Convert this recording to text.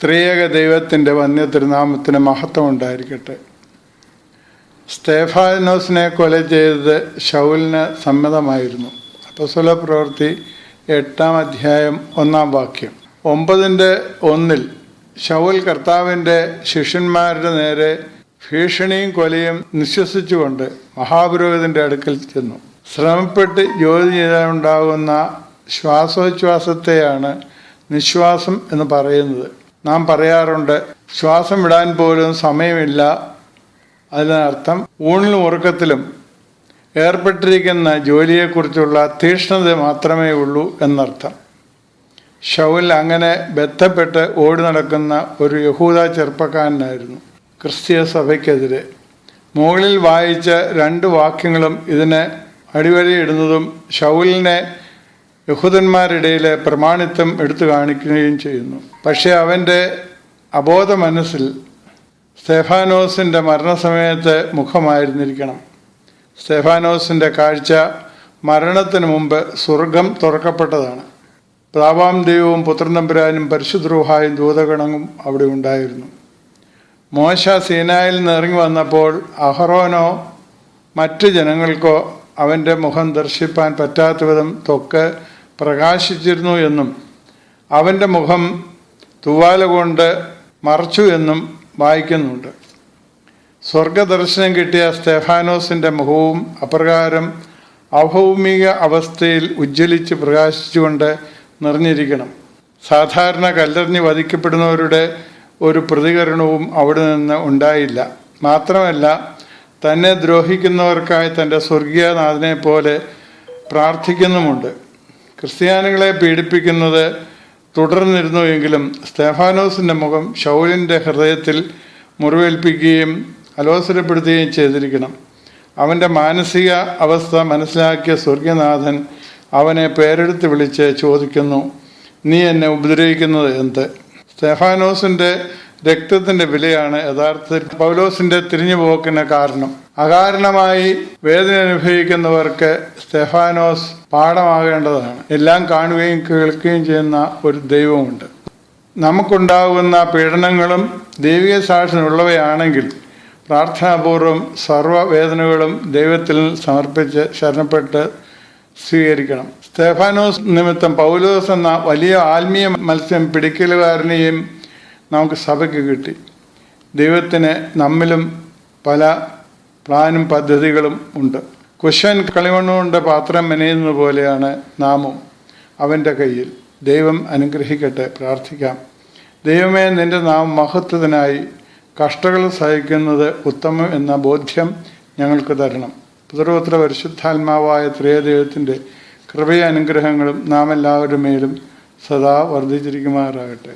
ത്രിയേക ദൈവത്തിൻ്റെ വന്യ തിരുനാമത്തിന് മഹത്വം ഉണ്ടായിരിക്കട്ടെ. സ്തേഫാനോസിനെ കൊല ചെയ്തത് ശൗലിന് സമ്മതമായിരുന്നു. അപ്പോസ്തലപ്രവൃത്തി 8-ാം അധ്യായം 1-ാം വാക്യം. 9:1 ശൗൽ കർത്താവിൻ്റെ ശിഷ്യന്മാരുടെ നേരെ ഭീഷണിയും കൊലയും നിശ്വസിച്ചുകൊണ്ട് മഹാപുരോഹിതൻ്റെ അടുക്കൽ ചെന്നു. ശ്രമപ്പെട്ട് ജോലി ചെയ്താലുണ്ടാകുന്ന ശ്വാസോച്ഛ്വാസത്തെയാണ് നിശ്വാസം എന്ന് പറയുന്നത്. നാം പറയാറുണ്ട്, ശ്വാസം വിടാൻ പോലും സമയമില്ല. അതിനർത്ഥം ഊണിലും ഉറക്കത്തിലും ഏർപ്പെട്ടിരിക്കുന്ന ജോലിയെക്കുറിച്ചുള്ള തീക്ഷ്ണത മാത്രമേ ഉള്ളൂ എന്നർത്ഥം. ശൗൽ അങ്ങനെ ബന്ധപ്പെട്ട് ഓടി നടക്കുന്ന ഒരു യഹൂദ ചെറുപ്പക്കാരനായിരുന്നു. ക്രിസ്തീയ സഭയ്ക്കെതിരെ മുകളിൽ വായിച്ച 2 വാക്യങ്ങളും ഇതിന് അടിവരയിടുന്നതും ശൗലിനെ യഹൂദന്മാരിടയിലെ പ്രമാണിത്വം എടുത്തു കാണിക്കുകയും ചെയ്യുന്നു. പക്ഷേ അവൻ്റെ അബോധ മനസ്സിൽ സ്തേഫാനോസിൻ്റെ മരണസമയത്ത് മുഖമായിരുന്നിരിക്കണം. സ്തേഫാനോസിൻ്റെ കാഴ്ച മരണത്തിന് മുമ്പ് സ്വർഗം തുറക്കപ്പെട്ടതാണ്. പിതാവാം ദൈവവും പുത്രൻ തമ്പുരാനും പരിശുദ്ധ റൂഹായും ദൂതഗണവും അവിടെ ഉണ്ടായിരുന്നു. മോശ സീനായിൽ നിന്ന് ഇറങ്ങി വന്നപ്പോൾ അഹറോനോ മറ്റ് ജനങ്ങൾക്കോ അവൻ്റെ മുഖം ദർശിപ്പാൻ പറ്റാത്ത വിധം ത്വക്ക് പ്രകാശിച്ചിരുന്നു എന്നും അവൻ്റെ മുഖം തൂവാല കൊണ്ട് മറച്ചു എന്നും വായിക്കുന്നുണ്ട്. സ്വർഗദർശനം കിട്ടിയ സ്തേഫാനോസിൻ്റെ മുഖവും അപ്രകാരം അഭൗമിക അവസ്ഥയിൽ ഉജ്ജ്വലിച്ച് പ്രകാശിച്ചുകൊണ്ട് നിറഞ്ഞിരിക്കണം. സാധാരണ കല്ലെറിഞ്ഞ് വധിക്കപ്പെടുന്നവരുടെ ഒരു പ്രതികരണവും അവിടെ നിന്ന് ഉണ്ടായില്ല. മാത്രമല്ല, തന്നെ ദ്രോഹിക്കുന്നവർക്കായി തൻ്റെ സ്വർഗീയനാഥനെ പോലെ പ്രാർത്ഥിക്കുന്നുമുണ്ട്. ക്രിസ്ത്യാനികളെ പീഡിപ്പിക്കുന്നത് തുടർന്നിരുന്നു എങ്കിലും സ്തേഫാനോസിൻ്റെ മുഖം ശൗലിൻ്റെ ഹൃദയത്തിൽ മുറിവേൽപ്പിക്കുകയും അലോസരപ്പെടുത്തുകയും ചെയ്തിരിക്കണം. അവൻ്റെ മാനസിക അവസ്ഥ മനസ്സിലാക്കിയ സ്വർഗീയനാഥൻ അവനെ പേരെടുത്ത് വിളിച്ച് ചോദിക്കുന്നു, നീ എന്നെ ഉപദ്രവിക്കുന്നത് എന്ത്? സ്തേഫാനോസിൻ്റെ രക്തത്തിൻ്റെ വിലയാണ് യഥാർത്ഥത്തിൽ പൗലോസിൻ്റെ തിരിഞ്ഞുപോക്കിന് കാരണം. അകാരണമായി വേദന അനുഭവിക്കുന്നവർക്ക് സ്തേഫാനോസ് പാഠമാകേണ്ടതാണ്. എല്ലാം കാണുകയും കേൾക്കുകയും ചെയ്യുന്ന ഒരു ദൈവമുണ്ട്. നമുക്കുണ്ടാകുന്ന പീഡനങ്ങളും ദൈവിക സാക്ഷ്യമുള്ളവയാണെങ്കിൽ പ്രാർത്ഥനാപൂർവം സർവ്വവേദനകളും ദൈവത്തിൽ സമർപ്പിച്ച് ശരണപ്പെട്ട് സ്വീകരിക്കണം. സ്തേഫാനോസ് നിമിത്തം പൗലോസ് എന്ന വലിയ ആത്മീയ മത്സ്യം പിടിക്കലുകാരനെയും നമുക്ക് സഭയ്ക്ക് കിട്ടി. ദൈവത്തിന് നമ്മിലും പല പ്ലാനും പദ്ധതികളും ഉണ്ട്. കുശവൻ കളിമണ്ണുകൊണ്ട് പാത്രം മെനയുന്നത് പോലെയാണ് നാമും അവൻ്റെ കയ്യിൽ. ദൈവം അനുഗ്രഹിക്കട്ടെ. പ്രാർത്ഥിക്കാം. ദൈവമേ, നിൻ്റെ നാം മഹത്വത്തിനായി കഷ്ടങ്ങൾ സഹിക്കുന്നത് ഉത്തമം എന്ന ബോധ്യം ഞങ്ങൾക്ക് തരണം. പുത്രപുത്ര പരിശുദ്ധാത്മാവായ ത്രിയേകദൈവത്തിൻ്റെ കൃപയും അനുഗ്രഹങ്ങളും നാം എല്ലാവരുടെ മേലും സദാ വർദ്ധിച്ചിരിക്കുമാറാകട്ടെ.